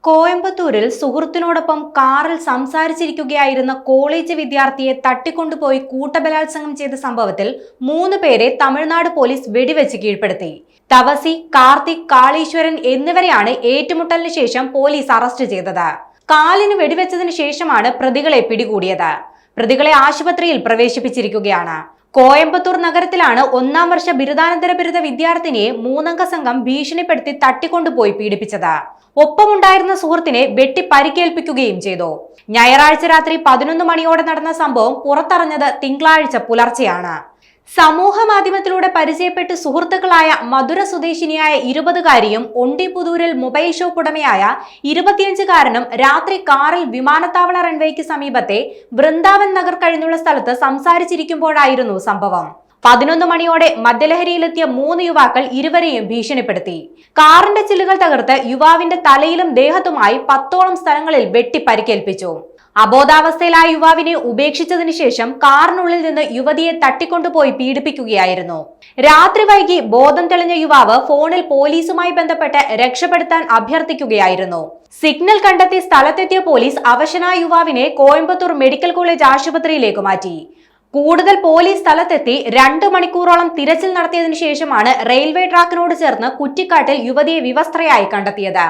കോയമ്പത്തൂരിൽ സുഹൃത്തിനോടൊപ്പം കാറിൽ സംസാരിച്ചിരിക്കുകയായിരുന്ന കോളേജ് വിദ്യാർത്ഥിയെ തട്ടിക്കൊണ്ടുപോയി കൂട്ടബലാത്സംഗം ചെയ്ത സംഭവത്തിൽ 3 പേരെ തമിഴ്നാട് പോലീസ് വെടിവെച്ച് കീഴ്പ്പെടുത്തി. തവസി, കാർത്തിക്, കാളീശ്വരൻ എന്നിവരെയാണ് ഏറ്റുമുട്ടലിന് ശേഷം പോലീസ് അറസ്റ്റ് ചെയ്തത്. കാലിന് വെടിവെച്ചതിന് ശേഷമാണ് പ്രതികളെ പിടികൂടിയത്. പ്രതികളെ ആശുപത്രിയിൽ പ്രവേശിപ്പിച്ചിരിക്കുകയാണ്. കോയമ്പത്തൂർ നഗരത്തിലാണ് 1ാം വർഷ ബിരുദാനന്തര ബിരുദ വിദ്യാർത്ഥിനിയെ 3-അംഗ സംഘം ഭീഷണിപ്പെടുത്തി തട്ടിക്കൊണ്ടുപോയി പീഡിപ്പിച്ചത്. ഒപ്പമുണ്ടായിരുന്ന സുഹൃത്തിനെ വെട്ടി പരിക്കേൽപ്പിക്കുകയും ചെയ്തു. ഞായറാഴ്ച രാത്രി 11 മണിയോടെ നടന്ന സംഭവം പുറത്തറിഞ്ഞത് തിങ്കളാഴ്ച പുലർച്ചെയാണ്. സമൂഹ മാധ്യമത്തിലൂടെ പരിചയപ്പെട്ട് സുഹൃത്തുക്കളായ മധുര സ്വദേശിനിയായ 20-കാരിയും ഒണ്ടിപുതൂരിൽ മൊബൈൽ ഷോപ്പ് ഉടമയായ 25-കാരനും രാത്രി കാറിൽ വിമാനത്താവള റൺവേക്ക് സമീപത്തെ വൃന്ദാവൻ നഗർ കഴിഞ്ഞുള്ള സ്ഥലത്ത് സംസാരിച്ചിരിക്കുമ്പോഴായിരുന്നു സംഭവം. 11 മണിയോടെ മദ്യലഹരിയിലെത്തിയ 3 യുവാക്കൾ ഇരുവരെയും ഭീഷണിപ്പെടുത്തി. കാറിന്റെ ചില്ലുകൾ തകർത്ത് യുവാവിന്റെ തലയിലും ദേഹത്തുമായി 10ഓളം സ്ഥലങ്ങളിൽ വെട്ടി പരിക്കേൽപ്പിച്ചു. അബോധാവസ്ഥയിലായ യുവാവിനെ ഉപേക്ഷിച്ചതിനു ശേഷം കാറിനുള്ളിൽ നിന്ന് യുവതിയെ തട്ടിക്കൊണ്ടുപോയി പീഡിപ്പിക്കുകയായിരുന്നു. രാത്രി വൈകി ബോധം തെളിഞ്ഞ യുവാവ് ഫോണിൽ പോലീസുമായി ബന്ധപ്പെട്ട് രക്ഷപ്പെടുത്താൻ അഭ്യർത്ഥിക്കുകയായിരുന്നു. സിഗ്നൽ കണ്ടെത്തി സ്ഥലത്തെത്തിയ പോലീസ് അവശനായ യുവാവിനെ കോയമ്പത്തൂർ മെഡിക്കൽ കോളേജ് ആശുപത്രിയിലേക്ക് മാറ്റി. കൂടുതൽ പോലീസ് സ്ഥലത്തെത്തി 2 മണിക്കൂറോളം തിരച്ചിൽ നടത്തിയതിനു ശേഷമാണ് റെയിൽവേ ട്രാക്കിനോട് ചേർന്ന് കുറ്റിക്കാട്ടിൽ യുവതിയെ വിവസ്ത്രയായി കണ്ടെത്തിയത്.